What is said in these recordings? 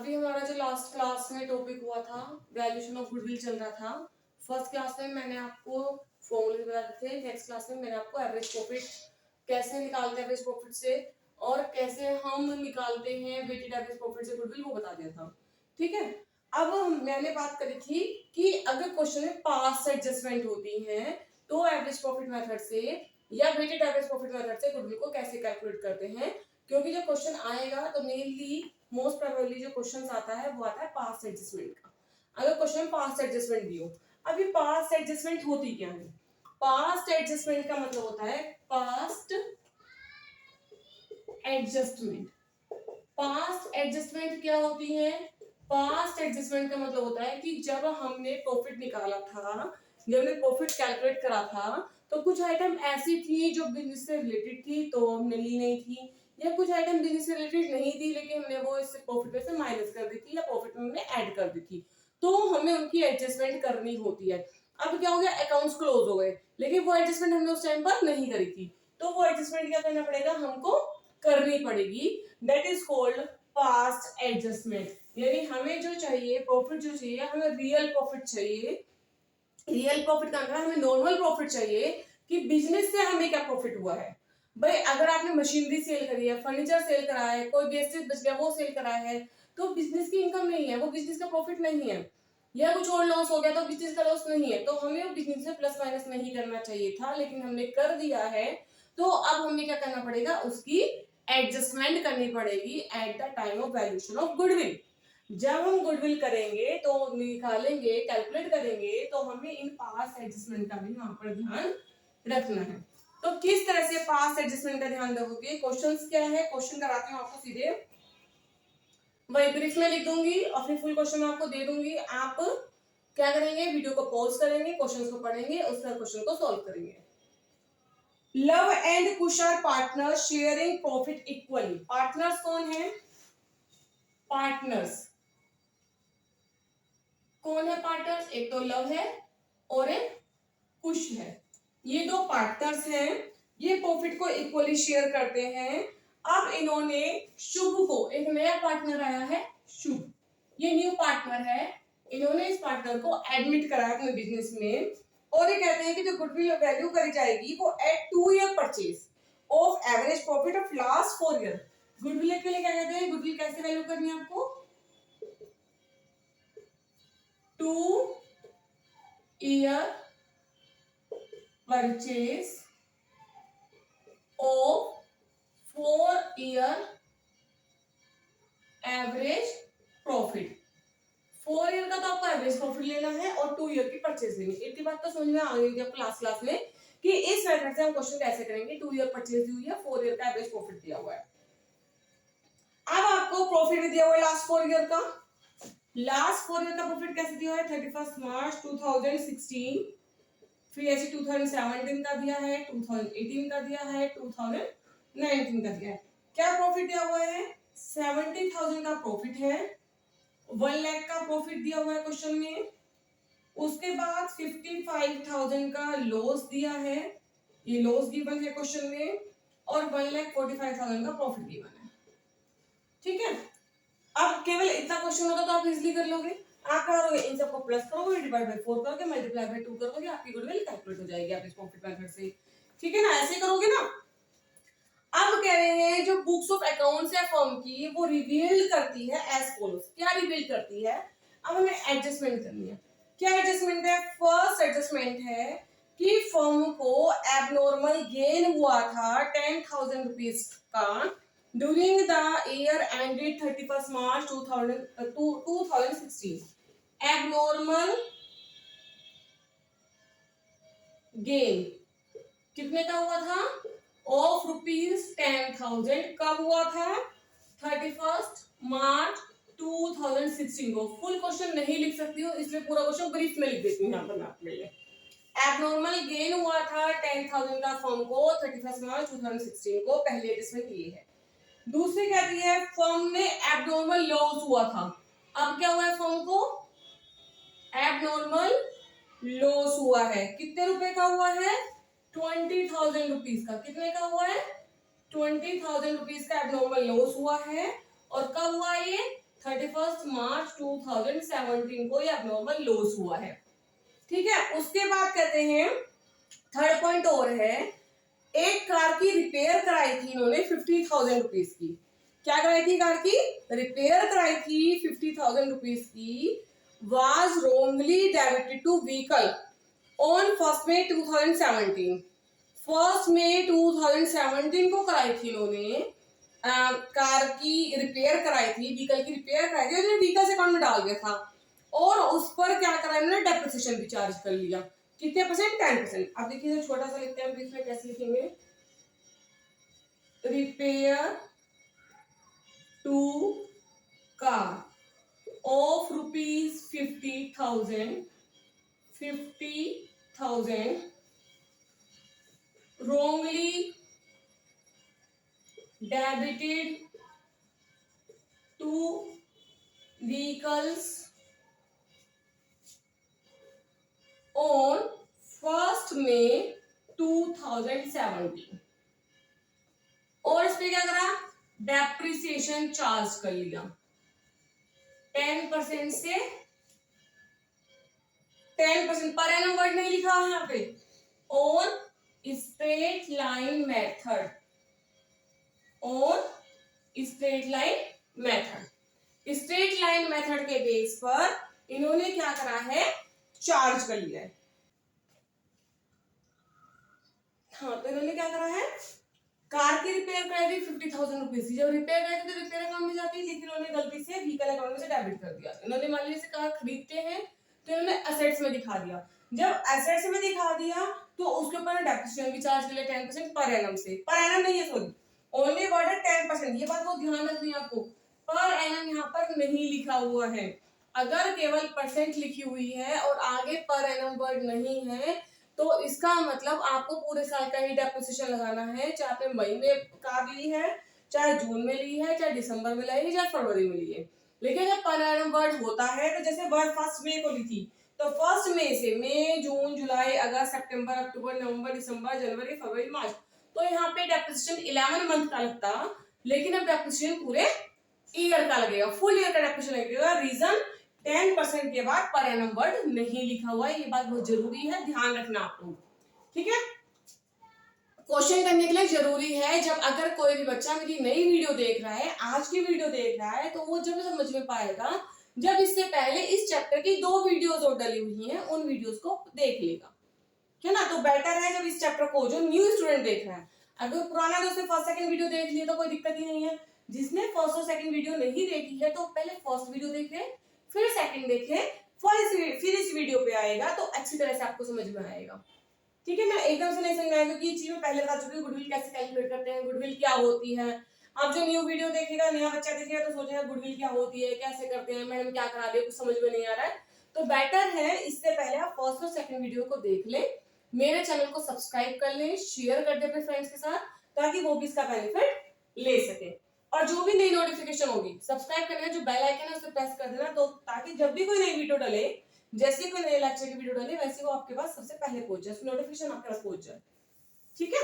अभी हमारा जो लास्ट क्लास में टॉपिक हुआ था वैल्यूएशन ऑफ गुडविल चल रहा था। फर्स्ट क्लास में मैंने आपको फॉर्मूले बताए थे, नेक्स्ट क्लास में मैंने आपको एवरेज प्रॉफिट कैसे निकालते हैं एवरेज प्रॉफिट से और कैसे हम निकालते हैं वेटेड एवरेज प्रॉफिट से गुडविल वो बता दिया था। ठीक है, अब मैंने बात करी थी कि अगर क्वेश्चन में पास्ट एडजस्टमेंट होती है तो एवरेज प्रॉफिट मेथड से या वेटेड एवरेज प्रॉफिट मेथड से गुडविल को कैसे कैलकुलेट करते हैं, क्योंकि जो क्वेश्चन आएगा तो मेनली मोस्ट प्रोबेबली जो क्वेश्चन आता है वो आता है पास्ट एडजस्टमेंट का। अगर क्वेश्चन में पास्ट एडजस्टमेंट दी हो, अभी पास्ट एडजस्टमेंट होती क्या है? पास्ट एडजस्टमेंट का मतलब होता है पास्ट एडजस्टमेंट। पास्ट एडजस्टमेंट क्या होती है? पास्ट एडजस्टमेंट का मतलब होता है कि जब हमने प्रॉफिट निकाला था, जब हमने प्रॉफिट कैलकुलेट करा था, तो कुछ आइटम ऐसी थी जो बिजनेस से रिलेटेड थी तो हमने ली नहीं थी, या कुछ आइटम बिजनेस से रिलेटेड नहीं थी लेकिन हमने वो इससे प्रॉफिट में से माइनस कर दी थी या प्रॉफिट में हमने ऐड कर दी थी, तो हमें उनकी एडजस्टमेंट करनी होती है। अब क्या हो गया, अकाउंट्स क्लोज हो गए लेकिन वो एडजस्टमेंट हमने उस टाइम पर नहीं करी थी, तो वो एडजस्टमेंट क्या करना पड़ेगा, हमको करनी पड़ेगी। That is called past adjustment. यानी हमें जो चाहिए प्रॉफिट जो चाहिए, हमें रियल प्रॉफिट चाहिए। रियल प्रॉफिट का मतलब हमें नॉर्मल प्रॉफिट चाहिए कि बिजनेस से हमें क्या प्रॉफिट हुआ है। भाई अगर आपने मशीनरी सेल करी है, फर्नीचर सेल करा है, कोई वेस्टेज बच गया वो सेल करा है, तो बिजनेस की इनकम नहीं है, वो बिजनेस का प्रॉफिट नहीं है, या कुछ और लॉस हो गया तो बिजनेस का लॉस नहीं है, तो हमें बिजनेस में प्लस माइनस नहीं करना चाहिए था लेकिन हमने कर दिया है, तो अब हमें क्या करना पड़ेगा, उसकी एडजस्टमेंट करनी पड़ेगी at the time of valuation of goodwill. जब हम गुडविल करेंगे तो निकालेंगे कैलकुलेट करेंगे तो हमें इन पास्ट एडजस्टमेंट का भी वहां पर ध्यान रखना है। तो किस तरह से पास्ट एडजस्टमेंट का ध्यान रखोगे, क्वेश्चंस क्या है, क्वेश्चन कराती हूँ आपको सीधे, वही ब्रीफ में लिख दूंगी और फिर फुल क्वेश्चन आपको दे दूंगी। आप क्या करेंगे, वीडियो को पॉज करेंगे, क्वेश्चंस को पढ़ेंगे, उसका क्वेश्चन को सॉल्व करेंगे। Luv and Kush are partners sharing profit equally. Partners कौन है? पार्टनर्स कौन है? पार्टनर्स एक तो लव है और एक कुश है, ये दो पार्टनर्स हैं, ये प्रॉफिट को इक्वली शेयर करते हैं। अब इन्होंने शुभ को, एक नया पार्टनर आया है शुभ, ये न्यू पार्टनर है, इन्होंने इस पार्टनर को एडमिट कराया अपने बिजनेस में और ये कहते हैं कि जो गुडविल वैल्यू करी जाएगी वो at 2 year purchase of average profit of last 4 year. Goodwill के लिए क्या कहते हैं, गुडविल कैसे वैल्यू करनी है आपको, 2 year purchase of 4 year average profit. 4 year का तो आपको एवरेज प्रॉफिट लेना है और 2 ईयर की परचेज लेनी है। इतनी बात तो समझ में आ गई आपको क्लास में कि इस मेथड से हम क्वेश्चन कैसे करेंगे। 2 ईयर परचेज दी हुई है, 4 ईयर का एवरेज प्रॉफिट दिया हुआ है। अब आपको प्रॉफिट भी दिया हुआ है लास्ट 4 ईयर का। लास्ट 4 ईयर का प्रॉफिट कैसे दिया है, 31 मार्च 2016, फिर ऐसे 2017 का दिया है, 2018 का दिया है, 2019 का दिया है। क्या प्रॉफिट दिया हुआ है, 70,000 का प्रॉफिट है, 1 लाख का प्रॉफिट दिया हुआ है क्वेश्चन में। उसके बाद 55,000 का लॉस दिया है, ये लॉस गिवन है क्वेश्चन में, और 1,45,000 का प्रॉफिट गिवन है। ठीक है, अब केवल इतना क्वेश्चन होगा तो आप इजीली कर लोगे। आप क्या करोगे, इन सबको प्लस करोगे, डिवाइड बाय 4 करोगे, मल्टीप्लाई बाय 2 करोगे, आपकी गुडविल कैलकुलेट हो जाएगी एवरेज प्रॉफिट मेथड से। ठीक है ना, ऐसे करोगे ना। अब कह रहे हैं जो बुक्स ऑफ अकाउंट्स है फर्म की वो रिवील करती है एज फॉलोज। क्या रिवील करती है, अब हमें एडजस्टमेंट करनी है। क्या एडजस्टमेंट है, फर्स्ट एडजस्टमेंट है कि फर्म को एबनॉर्मल गेन हुआ था 10,000 रुपीज का during the year ended 31 March 2016। Abnormal gain कितने का हुआ था, ऑफ ₹10,000। कब हुआ था, 31 मार्च 2016 को। फुल क्वेश्चन नहीं लिख सकती हूँ इसलिए पूरा क्वेश्चन ब्रीफ में लिख देती हूँ यहाँ पर आपके लिए। एबनॉर्मल गेन हुआ था 10,000 का फर्म को 31 मार्च 2016 को, पहले एडजस्टमेंट ये है। दूसरी कहती है फर्म ने एबनॉर्मल लॉस हुआ था। अब क्या हुआ है, फर्म को एबनॉर्मल लॉस हुआ है, कितने रुपए का हुआ है, 20,000 रुपीज का। कितने का हुआ है, 20,000 रुपीज का एबनॉर्मल लॉस हुआ है। और कब हुआ ये, 31 मार्च 2017 को ये abnormal लॉस हुआ है। ठीक है, उसके बाद कहते हैं थर्ड पॉइंट और है, एक कार की रिपेयर कराई थी इन्होंने 50,000 रुपीज की। क्या कराई थी? कार की रिपेयर कराई थी 50,000 रुपीज की, was wrongly debited to vehicle on 1 मई 2017। 1 मई 2017 को कराई थी इन्होंने, कार की रिपेयर कराई थी, व्हीकल की रिपेयर कराई थी, व्हीकल से अकाउंट में डाल दिया था और उस पर क्या करा इन्होंने, डेप्रिसिएशन भी चार्ज कर लिया। कितने परसेंट? 10%। अब देखिए छोटा सा लिखते हैं ब्रीफ में, कैसे लिखेंगे, repair to car of rupees 50,000 wrongly debited to vehicles on 1 May 2017। और इस पे क्या करा, डेप्रिसिएशन चार्ज कर लिया 10% से 10%। पर एनम वर्ड नहीं लिखा है यहाँ पे, on straight line method, on straight line method. Straight line method के बेस पर इन्होंने क्या करा है, चार्ज कर लिया है। हाँ, तो इन्होंने क्या करा है, कार की रिपेयर कराई थी 50,000 रुपीज। जब रिपेयर कराई थी तो रिपेयर अकाउंट में जाती है, लेकिन इन्होंने गलती से व्हीकल अकाउंट में से डेबिट कर दिया। इन्होंने मान लीजिए कार खरीदते हैं तो इन्होंने एसेट्स में दिखा दिया। जब एसेट्स में दिखा दिया तो उसके ऊपर डेप्रिसिएशन भी चार्ज कर लिया 10% पर एनम से। पर एनम नहीं है, सॉरी, ओनली वर्ड है 10%। ये बात बहुत ध्यान रखनी है आपको, पर एनम यहाँ पर नहीं लिखा हुआ है। अगर केवल परसेंट लिखी हुई है और आगे पर एनम वर्ड नहीं है तो इसका मतलब आपको पूरे साल का ही डेप्रिसिएशन लगाना है, चाहे आपने मई में कार ली है, चाहे जून में ली है, चाहे दिसंबर में ली है, चाहे फरवरी में ली है। लेकिन जब पर एनम वर्ड होता है तो जैसे वर्ड 1 मई को ली थी तो 1 मई से मई, जून, जुलाई, अगस्त, सितंबर, अक्टूबर, नवंबर, दिसंबर, जनवरी, फरवरी, मार्च, तो यहाँ पे डेप्रिसिएशन 11 मंथ का लगता, लेकिन अब डेप्रिसिएशन पूरे ईयर का लगेगा, फुल ईयर का डेप्रिसिएशन लगेगा। रीजन 10% के बाद पर एनम वर्ड नहीं लिखा हुआ है। ये बात बहुत जरूरी है, ध्यान रखना आप लोग। ठीक है, क्वेश्चन करने के लिए जरूरी है। जब अगर कोई भी बच्चा मेरी नई वीडियो देख रहा है, आज की वीडियो देख रहा है, तो वो जब समझ में पाएगा जब इससे पहले इस चैप्टर की 2 वीडियोस और डली हुई हैं, उन वीडियोस को देख लेगा, है ना। तो बेटर है जब इस चैप्टर को जो न्यू स्टूडेंट देख रहा है, अगर पुराना है तो उसने फर्स्ट सेकंड वीडियो देख लिया तो कोई दिक्कत ही नहीं है। जिसने फर्स्ट और सेकंड वीडियो नहीं देखी है तो पहले फर्स्ट वीडियो देखे, फिर सेकंड देखे, फिर इस वीडियो पे आएगा तो अच्छी तरह से आपको समझ में आएगा। ठीक है, मैं एकदम से नहीं समझाया क्योंकि ये चीज में पहले बता चुकी हूँ, गुडविल कैसे कैलकुलेट करते हैं, गुडविल क्या होती है। आप जो न्यू वीडियो देखेगा, नया बच्चा देखेगा तो सोचेगा गुडविल क्या होती है, कैसे करते हैं, मैडम क्या करा रही है, कुछ समझ में नहीं आ रहा है। तो बेटर है इससे पहले आप फर्स्ट और सेकंड वीडियो को देख ले, मेरे चैनल को सब्सक्राइब कर ले, शेयर कर दे अपने फ्रेंड्स के साथ, ताकि वो भी इसका बेनिफिट ले सके। और जो भी नई नोटिफिकेशन होगी, सब्सक्राइब करने का जो बेल आइकन है उसे प्रेस कर देना, तो ताकि जब भी कोई नई वीडियो डले, जैसे कोई नए लेक्चर की वीडियो डाले वैसे वो आपके पास सबसे पहले पहुंच जाए, नोटिफिकेशन आपके पास पहुंच जाए। ठीक है,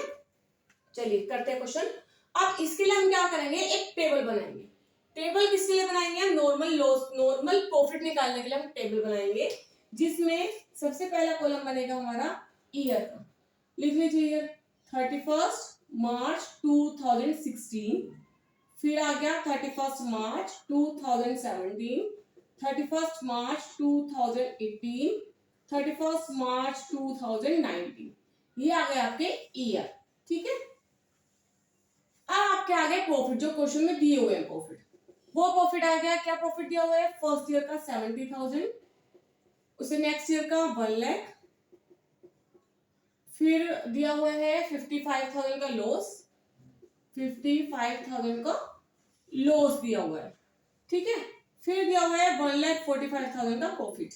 चलिए करते हैं क्वेश्चन। अब इसके लिए हम क्या करेंगे, एक टेबल बनाएंगे। टेबल किसके लिए बनाएंगे, नॉर्मल लॉस, नॉर्मल प्रॉफिट निकालने के लिए हम टेबल बनाएंगे, जिसमें सबसे पहला कॉलम बनेगा हमारा ईयर का। लिख लीजिए 31 मार्च 2016, फिर आ गया 31 मार्च 2017, 31 मार्च 2018, 31 मार्च 2019, ये आ गए आपके ईयर। ठीक है, अब आपके आ गए प्रॉफिट, जो क्वेश्चन में दिए हुए हैं प्रॉफिट, वो प्रॉफिट आ गया। क्या प्रॉफिट दिया हुआ है, फर्स्ट ईयर का 70,000, उसे नेक्स्ट ईयर का 1 लाख, फिर दिया हुआ है 55,000 का लॉस, 55,000 का लॉस दिया हुआ है। ठीक है, फिर दिया हुआ है 1,45,000 का प्रॉफिट।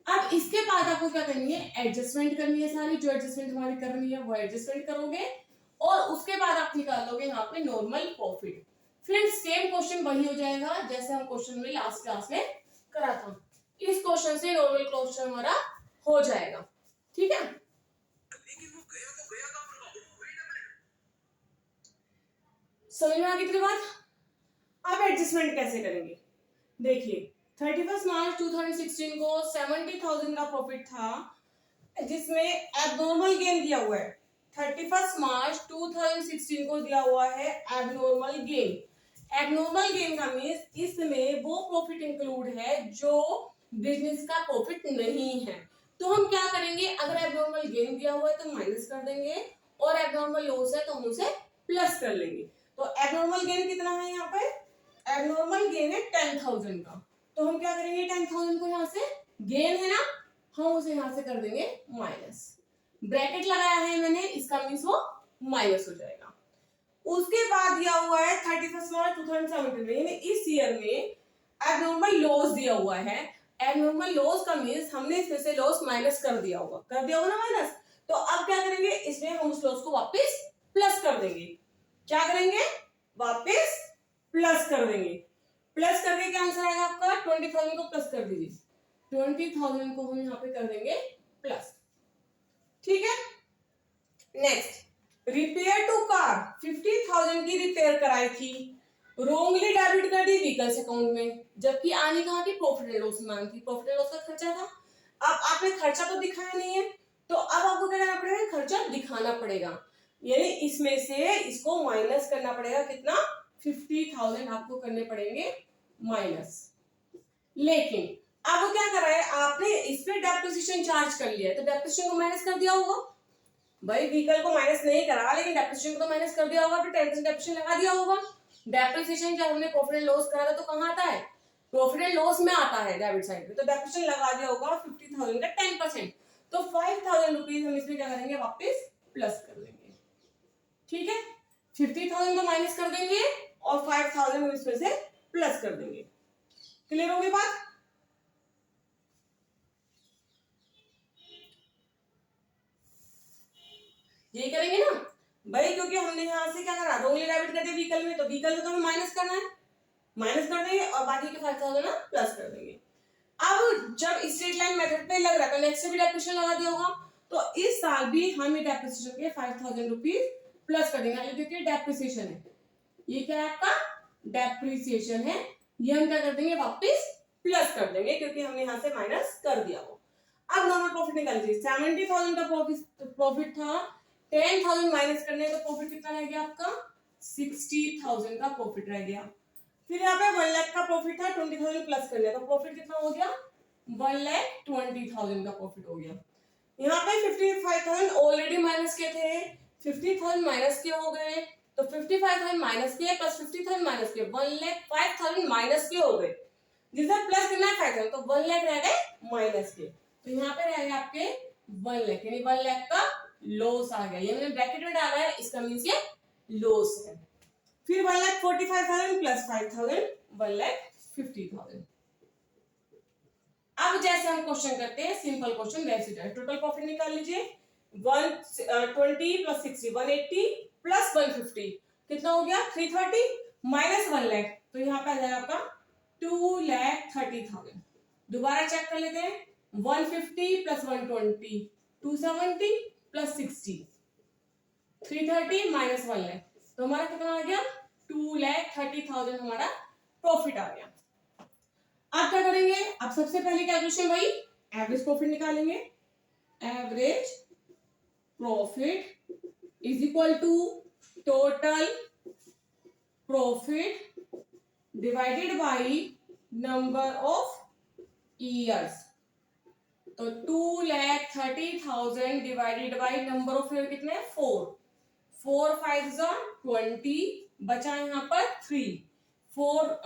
अब इसके बाद आपको क्या करनी है, एडजस्टमेंट करनी है, सारी जो एडजस्टमेंट हमारी करनी है वो एडजस्टमेंट करोगे और उसके बाद आप निकालोगे यहाँ पे नॉर्मल प्रॉफिट। फिर सेम क्वेश्चन वही हो जाएगा जैसे हम क्वेश्चन में लास्ट क्लास में करा था। इस क्वेश्चन से नॉर्मल क्वेश्चन हमारा हो जाएगा। ठीक है, समझ में आ गई तेरी बात। अब एडजस्टमेंट कैसे करेंगे, देखिए 31 मार्च 2016 को 70,000 का प्रॉफिट था, जिसमें एबनॉर्मल गेन दिया हुआ है। 31 मार्च 2016 को दिया हुआ है एबनॉर्मल गेन। एबनॉर्मल गेन का मीन्स इसमें वो प्रॉफिट इंक्लूड है जो बिजनेस का प्रॉफिट नहीं है। तो हम क्या करेंगे, अगर एबनॉर्मल गेन दिया हुआ है तो माइनस कर देंगे, और एबनॉर्मल लॉस है तो हम उसे प्लस कर लेंगे। तो एबनॉर्मल गेन कितना है यहाँ पे, एबनॉर्मल गेन है 10,000 का, तो हम क्या करेंगे 10,000 को यहाँ से, गेन है ना, हम उसे यहाँ से कर देंगे माइनस। ब्रैकेट लगाया है मैंने, इसका मीन्स वो माइनस हो जाएगा। उसके बाद दिया हुआ है 31 मार्च 2017 में, यानी इस ईयर में एबनॉर्मल लॉस दिया हुआ है। एबनॉर्मल लॉस का मीन्स हमने इसमें से लॉस माइनस कर दिया होगा ना माइनस। तो अब क्या करेंगे, इसमें हम उस लॉस को वापस प्लस कर देंगे। क्या करेंगे, वापस प्लस कर देंगे। प्लस करके क्या आंसर आएगा आपका, 20,000 को प्लस कर दीजिए, 20,000 को हम यहाँ पे कर देंगे प्लस। ठीक है, नेक्स्ट रिपेयर टू कार, 50,000 की रिपेयर कराई थी, रोंगली डेबिट कर दी व्हीकल्स अकाउंट में, जबकि आनी कहाँ थी, प्रॉफिट एंड लॉस में आनी थी, प्रॉफिट एंड लॉस का खर्चा था। अब आपने खर्चा तो दिखाया नहीं है, तो अब आपको क्या करना पड़ेगा, खर्चा दिखाना पड़ेगा, यानी इसमें से इसको माइनस करना पड़ेगा। कितना, 50,000 आपको करने पड़ेंगे माइनस। लेकिन अब क्या करा है आपने, इस पे डेप्रिसिएशन चार्ज कर लिया है, तो डेप्रिसिएशन को माइनस कर दिया होगा। भाई व्हीकल को माइनस नहीं करा, लेकिन डेप्रिसिएशन को तो माइनस कर दिया होगा, फिर 10% डेप्रिसिएशन लगा दिया होगा। डेप्रिसिएशन जब हमने प्रॉफिट एंड लॉस करा था तो कहाँ आता है, प्रॉफिट एंड लॉस में आता है डेबिट साइड पे, तो डेप्रिसिएशन लगा दिया होगा 50,000 का 10%, तो 5,000 रुपीज हम इसमें क्या करेंगे, वापस प्लस कर देंगे। ठीक है, 50,000 को माइनस कर देंगे और 5,000 हम इसमें से प्लस कर देंगे। क्लियर होगी बात, यही करेंगे ना भाई, क्योंकि हमने यहाँ से क्या करा, रोंगली डेबिट कर दिया व्हीकल में, तो व्हीकल में तो हमें माइनस करना है, माइनस कर देंगे और बाकी के 5,000 ना प्लस कर देंगे। अब जब स्ट्रेट लाइन मेथड पे लग रहा है तो नेक्स्ट से भी डेप्रिसिएशन लगा दिया होगा, तो इस साल भी हम ये डेप्रिसिएशन के 5,000 रुपीज प्लस कर देंगे, क्योंकि डेप्रिसिएशन है, ये क्या है आपका, डेप्रिसिएशन है, ये हम क्या कर देंगे, वापस प्लस कर देंगे, क्योंकि हमने यहाँ से माइनस कर दिया हो। अब नॉर्मल प्रॉफिट निकाल लीजिए, 70,000 का प्रॉफिट था, 10,000 माइनस करने का प्रॉफिट कितना रह गया आपका, 60,000 का प्रॉफिट रह गया। फिर यहाँ पे 1 लाख का प्रॉफिट था, 20,000 प्लस कर लिया, तो प्रॉफिट कितना हो गया, 1,20,000 का प्रॉफिट हो गया। यहाँ पे 55,000 ऑलरेडी माइनस किए थे, 50,000 माइनस के हो गए, तो 55,000 माइनस किए प्लस 50,000 माइनस किए, 1,05,000 माइनस के हो गए, जिसमें प्लस करना है 5,000, तो 1 लाख रह गए माइनस के, तो यहाँ पे रह गए आपके 1 लाख, यानी 1 लाख का लॉस आ गया, ये मैंने ब्रैकेट में डाला है, इसका मीन्स ये लॉस है। फिर 1,45,000 प्लस 5,000, 1,50,000। अब जैसे हम क्वेश्चन करते हैं, सिंपल क्वेश्चन वैसे जाए, टोटल प्रॉफिट निकाल लीजिए, 120 प्लस 60 180 प्लस 150 कितना हो गया, 330 माइनस 1 लाख, तो यहाँ पे आ जाएगा आपका 2,30,000। दोबारा चेक कर लेते हैं, 150 प्लस 120 270 प्लस 60 330 माइनस 1 लाख, तो हमारा कितना आ गया, 2,30,000 हमारा प्रॉफिट आ गया। अब क्या करेंगे, अब सबसे पहले कैलकुलेशन भाई एवरेज प्रॉफिट निकालेंगे, average profit is equal to total profit divided by number of years, तो 2,30,000 divided by number of year कितने, 4 5 20, बचा यहाँ पर 3, 4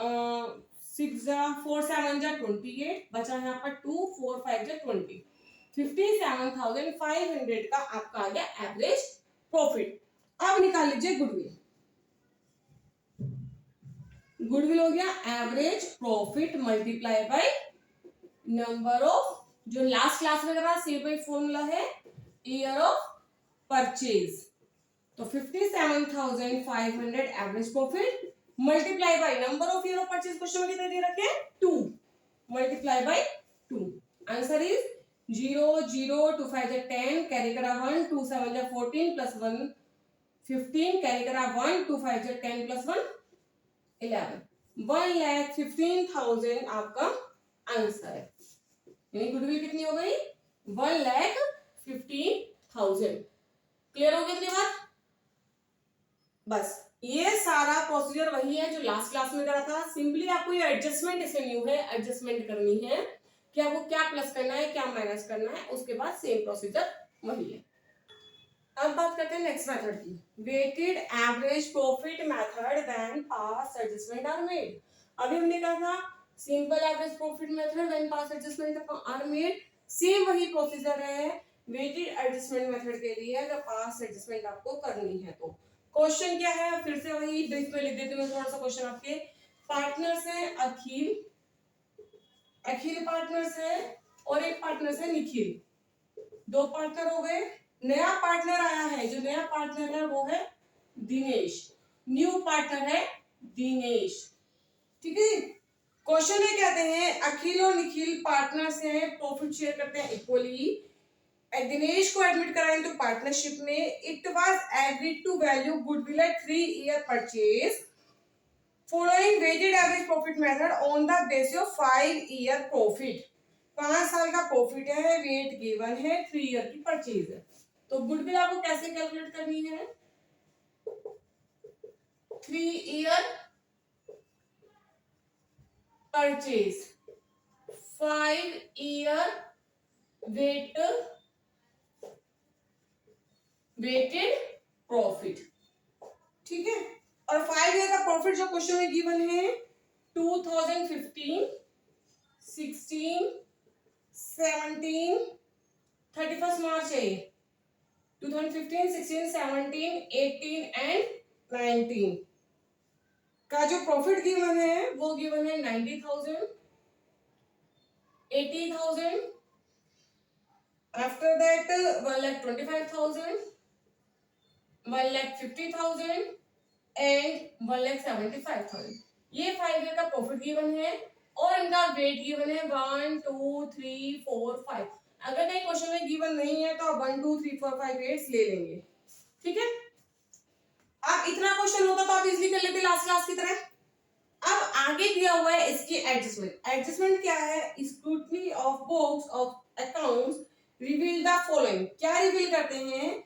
6 4 7 28, बचा यहाँ पर 2 4 5 20, 57,500 का आपका आ गया एवरेज प्रॉफिट। अब निकाल लीजिए गुडविल, गुडविल हो गया average profit multiply by number of, जो लास्ट क्लास में करा सेम बाय फॉर्मूला है, ईयर ऑफ परचेज, तो 57,500 average profit multiply by number of year of purchase, question में कितने दे रखे हैं, 2 multiply by 2, answer is 0 0 2 5 10 carry करा 1 2 7 14 प्लस 1 15 कैरी करा 1 2 5 10 प्लस 1 11, 1,15,000 आपका आंसर है। यानी गुडविल कितनी हो गई? 1,15,000। क्लियर हो गई इतनी बात? बस ये सारा प्रोसीजर वही है जो लास्ट क्लास में करा था। सिंपली आपको ये एडजस्टमेंट, इसमें न्यू है, एडजस्टमेंट करनी है कि आपको क्या प्लस करना है, क्या माइनस करना है, उसके बाद सेम प्रोसीजर वही है। अब बात करते हैं नेक्स्ट मेथड की, weighted average profit method when past adjustment are made. अभी हमने कहा था simple average profit method when past adjustment are made, same वही प्रोसीजर है वेटेड एडजस्टमेंट मेथड के लिए अगर पास्ट एडजस्टमेंट आपको करनी है तो। क्वेश्चन क्या है फिर से वही ब्रीफ में लिख देती हूँ थोड़ा सा क्वेश्चन आपके। पार्टनर्स है अखिल, अखिल पार्टनर्स है और एक पार्टनर्स है निखिल, दो पार्टनर हो गए। नया पार्टनर आया है, जो नया पार्टनर है वो है दिनेश, न्यू पार्टनर है दिनेश। ठीक है, क्वेश्चन में कहते हैं अखिल और निखिल पार्टनर्स हैं, प्रॉफिट शेयर करते हैं इक्वली। दिनेश को एडमिट कराएं तो पार्टनरशिप में। It was agreed to value goodwill at 3 year purchase following weighted average profit method on the basis of 5 year profit. 5 साल का प्रॉफिट है, वेट गिवन है, 3 ईयर की परचेज है। तो गुडविल आपको कैसे कैलकुलेट करनी है? 3 year purchase, 5 year weighted profit. ठीक है, और 5 ईयर का प्रॉफिट जो क्वेश्चन में गिवन है 2015, 16, 17, 31 मार्च है। 2015, 16, 17, 18 एंड 19 का जो प्रॉफिट गिवन है वो गिवन है 90,000, 80,000, आफ्टर दैट 1,25,000, 1,50,000 एंड 1,75,000। ये 5 ईयर का प्रॉफिट गिवन है और इनका वेट गिवन है 1, 2, 3, 4, 5। अगर कहीं क्वेश्चन में गिवन नहीं है तो आप 1, 2, 3, 4, 5 वेट्स ले लेंगे। ठीक है, अब इतना क्वेश्चन होता तो आप इजीली कर लेते लास्ट क्लास की तरह। अब आगे दिया हुआ है इसकी एडजस्टमेंट। एडजस्टमेंट क्या है? Scrutiny of books of accounts reveal the following. क्या रिवील करते हैं?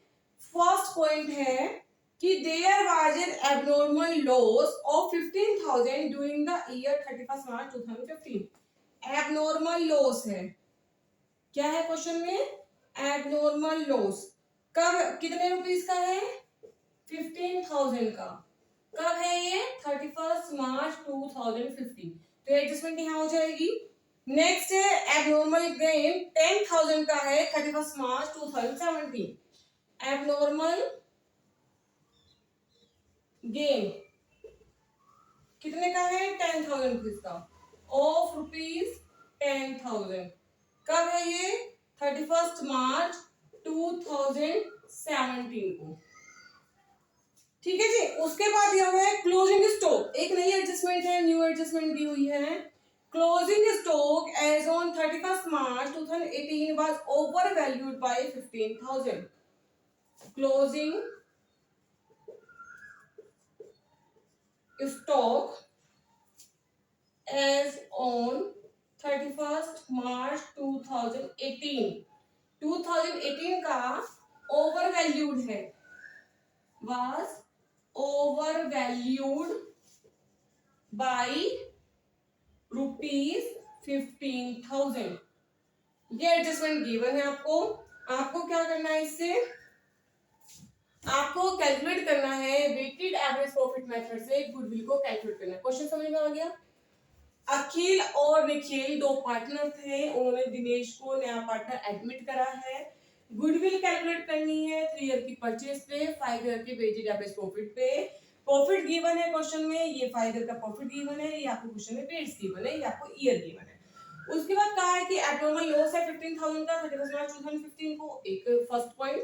फर्स्ट पॉइंट है कि there was an abnormal loss of 15,000 during the year 31 March 2015। Abnormal loss है, क्या है क्वेश्चन में? Abnormal loss. कब, कितने रुपीस का है? 15,000 का। कब है ये? 31 मार्च 2015। तो एडजस्टमेंट यहां हो जाएगी। नेक्स्ट है एबनॉर्मल गेन, 10,000 का है, 31 मार्च 2017। एबनॉर्मल गेन कितने का है? 10,000 रुपीज का, ऑफ रुपीज 10,000। कब है ये? 31 मार्च 2017 को। ठीक है जी, उसके बाद दिया हुआ है क्लोजिंग स्टॉक। एक नई एडजस्टमेंट है, न्यू एडजस्टमेंट दी हुई है। Closing stock as on 31 March 2018 was over valued by 15,000। Closing stock as on 31 March 2018 का ओवर वैल्यूड है, वाज overvalued by रुपीज 15,000। ये एडजस्टमेंट गिवन है आपको। आपको क्या करना है? इससे आपको कैलकुलेट करना है वेटेड एवरेज प्रॉफिट मेथड से गुडविल को कैलकुलेट करना है। क्वेश्चन समझ में आ गया? अखिल और निखिल दो पार्टनर थे, उन्होंने दिनेश को नया पार्टनर एडमिट करा है। गुडविल कैलकुलेट करनी है 3 ईयर की परचेज पे, 5 ईयर के वेटेड एवरेज प्रॉफिट पे। प्रॉफिट गिवन है क्वेश्चन में, ये 5 ईयर का प्रॉफिट गिवन है, ये आपको क्वेश्चन में वेट्स गिवन है, ये आपको ईयर गिवन है। उसके बाद कहा है कि एबनॉर्मल लॉस है 15,000 का 31 मार्च 2015 को, एक first point.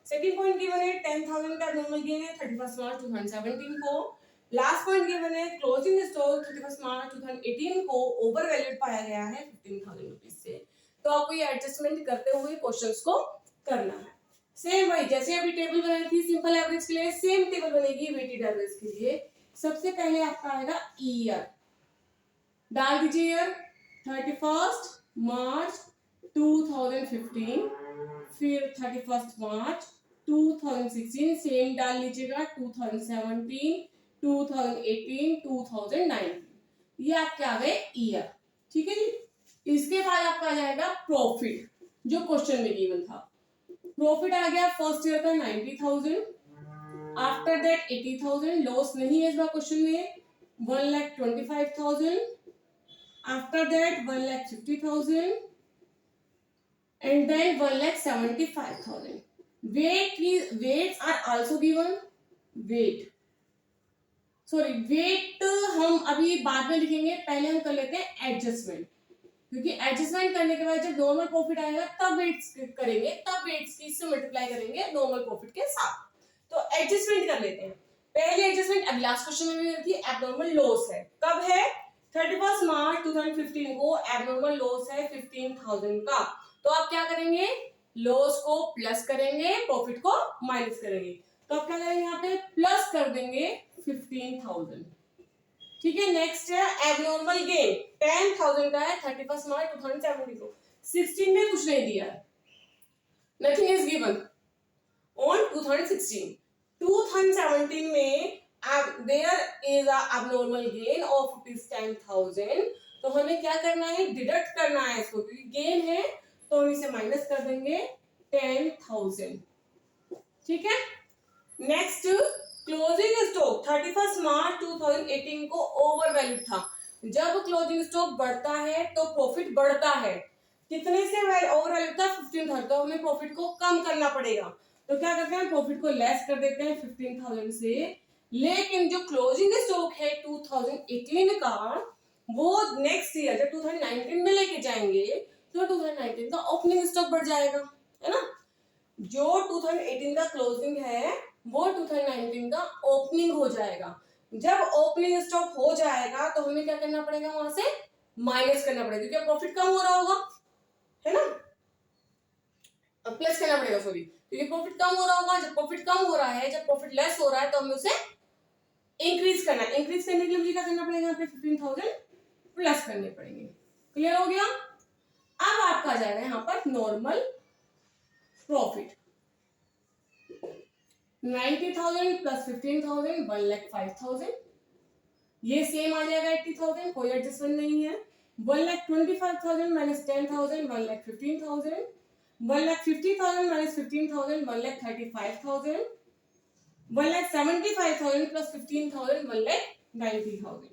Second point given है 10,000 का एबनॉर्मल गेन है 31 मार्च 2017 को। लास्ट पॉइंट गिवन है क्लोजिंग स्टॉक 31 मार्च 2018 को ओवर वैल्यूड पाया गया है 15,000 रुपीज से। तो आपको ये एडजस्टमेंट करते हुए क्वेश्चंस को करना है। सेम वही जैसे अभी टेबल बनाई थी सिंपल एवरेज के लिए, सेम टेबल बनेगी वेटेड एवरेज के लिए। सबसे पहले आपका आएगा ईयर, डाल दीजिए ईयर 31 मार्च 2015, फिर 31 मार्च 2016 सेम डाल लीजिएगा, 2017, 2018, 2019, ये आपके आ गए ईयर। ठीक है जी। इसके बाद आपका आ जाएगा प्रॉफिट, जो क्वेश्चन में गिवन था। प्रॉफिट आ गया फर्स्ट ईयर का 90,000, आफ्टर दैट 80,000, लॉस नहीं है इस बार क्वेश्चन में, 1,25,000, after that 1,50,000, and then 1,75,000. Weights are also given. Weight हम अभी बाद में लिखेंगे, पहले हम कर लेते हैं एडजस्टमेंट, क्योंकि एडजस्टमेंट करने के बाद जब नॉर्मल प्रॉफिट आएगा तब वेट्स करेंगे, तब वेट्स की इससे मल्टीप्लाई करेंगे नॉर्मल प्रॉफिट के साथ। तो एडजस्टमेंट कर लेते हैं। पहले एडजस्टमेंट अभी लास्ट क्वेश्चन में भी थी, एबनॉर्मल लॉस है, कब है 31 मार्च 2015 को एबनॉर्मल लॉस है 15,000 का। तो आप क्या करेंगे, लॉस को प्लस करेंगे, प्रॉफिट को माइनस करेंगे। तो आप क्या करेंगे, यहाँ पे प्लस कर देंगे 15,000। ठीक है, नेक्स्ट है एबनॉर्मल गेन 10,000 का है 31 मार्च 2017 को। 16 में कुछ नहीं दिया है, नथिंग इज गिवन ऑन 2016। 2017 में there is a abnormal gain of 10,000। तो हमें क्या करना है, डिडक्ट करना है इसको, क्योंकि गेन है तो हम इसे माइनस कर देंगे 10,000। ठीक है, नेक्स्ट क्लोजिंग स्टॉक 31 मार्च 2018 को ओवर वैल्यू था। जब क्लोजिंग स्टॉक बढ़ता है तो प्रॉफिट बढ़ता है, कितने से ओवर वैल्यू था 15,000, तो हमें प्रॉफिट को कम करना पड़ेगा। तो क्या करते हैं, प्रॉफिट को लेस कर देते हैं 15,000 से। लेकिन जो क्लोजिंग स्टॉक है 2018 का, वो नेक्स्ट ईयर जब 2019 में लेके जाएंगे तो 2019 का ओपनिंग स्टॉक बढ़ जाएगा, है ना। जो 2018 का क्लोजिंग है वो 2019 का ओपनिंग हो जाएगा। जब ओपनिंग स्टॉक हो जाएगा तो हमें क्या करना पड़ेगा, वहां से माइनस करना पड़ेगा, क्योंकि प्रॉफिट कम हो रहा होगा, है ना। प्लस करना पड़ेगा, सॉरी, क्योंकि प्रॉफिट कम हो रहा होगा। जब प्रॉफिट कम हो रहा है, जब प्रॉफिट लेस हो रहा है, तो हमें उसे इंक्रीज करना है। इंक्रीज करने के लिए मुझे क्या करना पड़ेगा, यहाँ पे 15,000 प्लस करने पड़ेंगे। क्लियर हो गया। अब आपका आ जाएगा यहाँ पर नॉर्मल प्रॉफिट 90,000 प्लस 15,000, 1,05,000। ये सेम आ जाएगा 80,000, कोई एडजस्टमेंट नहीं है। 1,25,000 माइनस 10,000, 1,15,000, 1,50,000 माइनस 15,000, 1,35,000, 1,75,000 प्लस 15,000, 1,90,000।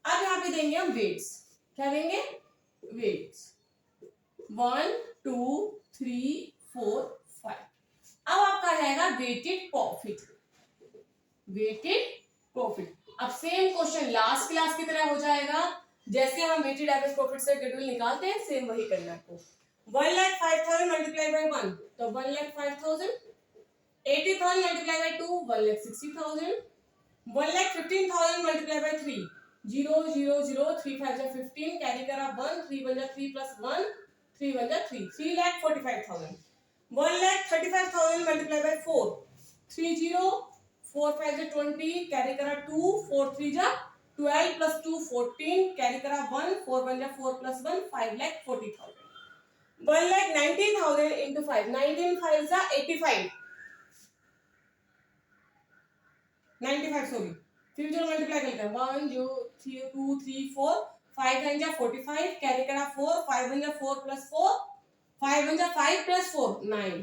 अब यहाँ पे देंगे हम वेट्स, क्या देंगे, वेट्स 1 2 3 4 5। अब आपका आ जाएगा वेटेड प्रॉफिट। वेटेड प्रॉफिट, अब सेम क्वेश्चन लास्ट क्लास की तरह हो जाएगा, जैसे हम वेटेड एवरेज प्रॉफिट से शेड्यूल निकालते हैं, सेम वही करना है आपको। 1,05,000 मल्टीप्लाई बाय 1 तो 1,05,000, 80,000 मल्टीप्लाई बाय 2 1,60,000, 1,15,000 मल्टीप्लाई बाय 3 0 0 0 3 5 जा 15, कैरी करा 1 3 1 जा 3 प्लस 1 3 1 जा 3 3,45,000, 1,35,000 मल्टीप्लाई बाय 4 30 4 5 जा 20, कैरी करा 2 4 3 जा 12 प्लस 2 14, कैरी करा 1 4 1 जा 4 प्लस 1 5,40,000, 1,19,000 into 5 19 5 जा 85 95 सॉरी, फिर जो मल्टीप्लाई करते हैं 1 जो 3 2 3 4 5 1 जा 45, कैरी करा 4 5 1 जा 4 प्लस 4 5 1 जा 5 प्लस 4 9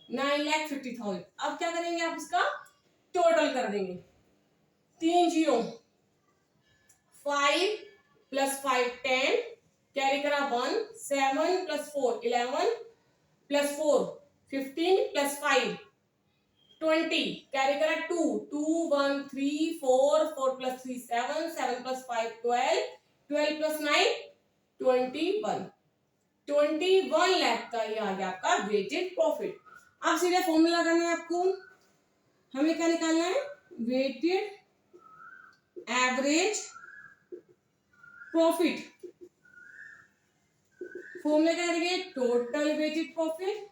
9,50,000। अब क्या करेंगे, आप इसका टोटल कर देंगे, 3 0 5 प्लस 5 10, कैरी करा 1 7 प्लस 4 11 प्लस 4 15 प्लस 5 20, कैरी करा 2 2 1 3 4 4 प्लस 3 7 7 प्लस 5 12 12 प्लस 9 21 लाख का ये आ गया आपका वेटेड प्रॉफिट। अब सीधे फॉर्मूला लगाना है आपको, हमें क्या निकालना है, वेटेड एवरेज प्रॉफिट। फॉर्मूला क्या करेंगे, total weighted profit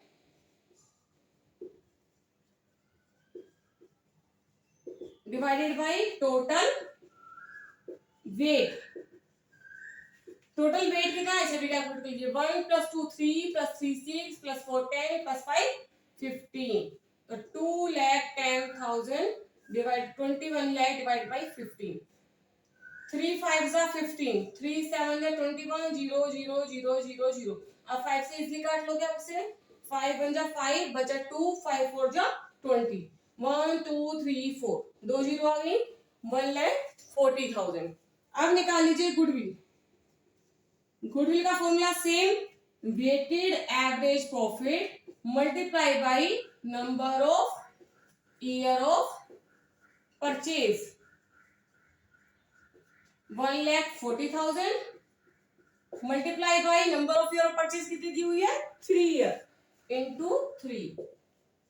divided by total weight total weight कितना है, इसे भी कैलकुलेट कीजिए। 1 + 2 3 + 3 6 + 4 10 + 5 15। तो 2,10,000 डिवाइड 21 लाख डिवाइड बाई 15। 3 5 जा 15, 3 7 जा 21, 0 0 0 0 0। अब 5 से इजीली काट लोगे आप इसे। 5 1 जा 5 बचा 2, 5 4 जा 20। 1 2 3 4 दो जीरो आ गई। 1,40,000। अब निकाल लीजिए गुडविल। गुडविल का formula same, weighted average profit multiply by number of year of purchase. 1,40,000 multiply by number of year of purchase कितनी दी हुई है, 3 year into 3।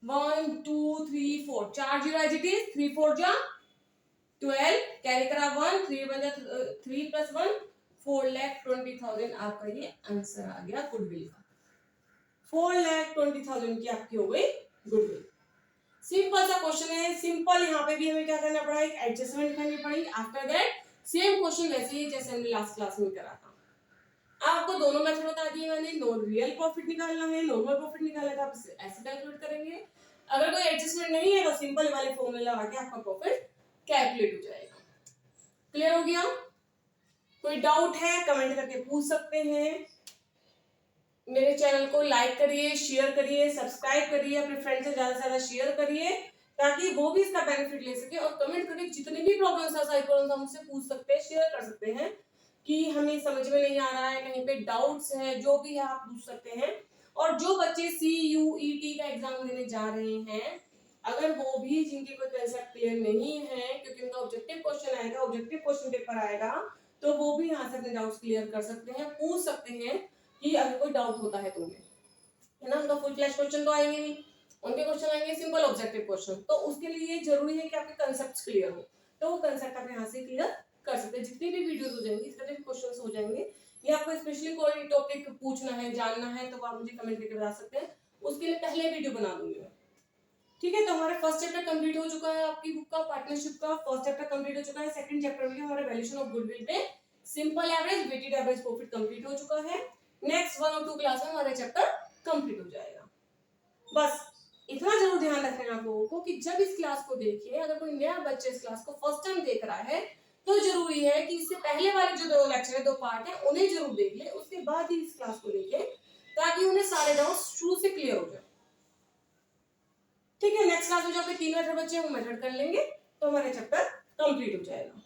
1 2 3 4 4 zero as it is. 3 4 जा 12, कैरी करा 1, 3 1 जा 3 + 1 4,20,000। आपका ये आंसर आ गया गुडविल का। 4,20,000 की आपकी हो गई गुडविल। सिंपल सा क्वेश्चन है, सिंपल। यहाँ पे भी हमें क्या करना पड़ा, एक एडजस्टमेंट करनी पड़ी। आफ्टर दैट सेम क्वेश्चन वैसे ही जैसे हमने लास्ट क्लास में करा था। आपको दोनों मेथड बता दिए मैंने। रियल प्रॉफिट निकालना है, नॉर्मल प्रॉफिट निकालना है, आप ऐसे कैलकुलेट करेंगे। अगर कोई एडजस्टमेंट नहीं है तो सिंपल वाले फॉर्मूला लगा के आपका प्रॉफिट कैलकुलेट हो जाएगा। क्लियर हो गया? कोई डाउट है कमेंट करके पूछ सकते हैं। मेरे चैनल को लाइक करिए, शेयर करिए, सब्सक्राइब करिए, अपने फ्रेंड से ज्यादा से ज्यादा शेयर करिए ताकि वो भी इसका बेनिफिट ले सके। और कमेंट करके जितनी भी प्रॉब्लम्स है, सारी प्रॉब्लम्स हम मुझसे पूछ सकते हैं, शेयर कर सकते हैं कि हमें समझ में नहीं आ रहा है, कहीं पे डाउट्स है, जो भी है आप पूछ सकते हैं। और जो बच्चे CUET का एग्जाम देने जा रहे हैं, अगर वो भी जिनके कोई कंसेप्ट क्लियर नहीं है, क्योंकि उनका ऑब्जेक्टिव क्वेश्चन आएगा, ऑब्जेक्टिव क्वेश्चन पेपर आएगा, तो वो भी यहाँ से अपने डाउट्स क्लियर कर सकते हैं, पूछ सकते हैं कि अगर कोई डाउट होता है तो उन्हें, है ना। उनका फुल फ्लैश क्वेश्चन तो आएंगे नहीं, उनके क्वेश्चन आएंगे सिंपल ऑब्जेक्टिव क्वेश्चन। तो उसके लिए जरूरी है कि आपके कंसेप्ट क्लियर हो, तो वो कंसेप्ट आप यहाँ से क्लियर कर सकते हैं। जितनी भी वीडियोस हो जाएंगी, जितने भी क्वेश्चंस हो जाएंगे, या आपको स्पेशली कोई टॉपिक पूछना है, जानना है, तो आप मुझे कमेंट करके बता सकते हैं। उसके लिए पहले वीडियो बना दूंगी मैं। ठीक है, तो हमारा फर्स्ट चैप्टर कंप्लीट हो चुका है। आपकी बुक का पार्टनरशिप का फर्स्ट चैप्टर कंप्लीट हो चुका है। सेकंड चैप्टर में हमारा वैल्यूएशन ऑफ गुडविल पे simple average, weighted average profit complete हो चुका है। नेक्स्ट 1 और 2 क्लास में हमारा चैप्टर कंप्लीट हो जाएगा। बस इतना जरूर ध्यान रखना आप लोगों को कि जब इस क्लास को देखिए, अगर कोई नया बच्चा इस क्लास को फर्स्ट टाइम देख रहा है, तो जरूरी है कि इससे पहले वाले जो 2 लेक्चर है, 2 पार्ट है, उन्हें जरूर देख ले, उसके बाद ही इस क्लास को देखे, ताकि उन्हें सारे डाउट्स शुरू से क्लियर हो जाए। ठीक है, नेक्स्ट क्लास में जो आपके 3 मेथड बच्चे हैं वो मेथड कर लेंगे, तो हमारा चैप्टर कंप्लीट हो जाएगा।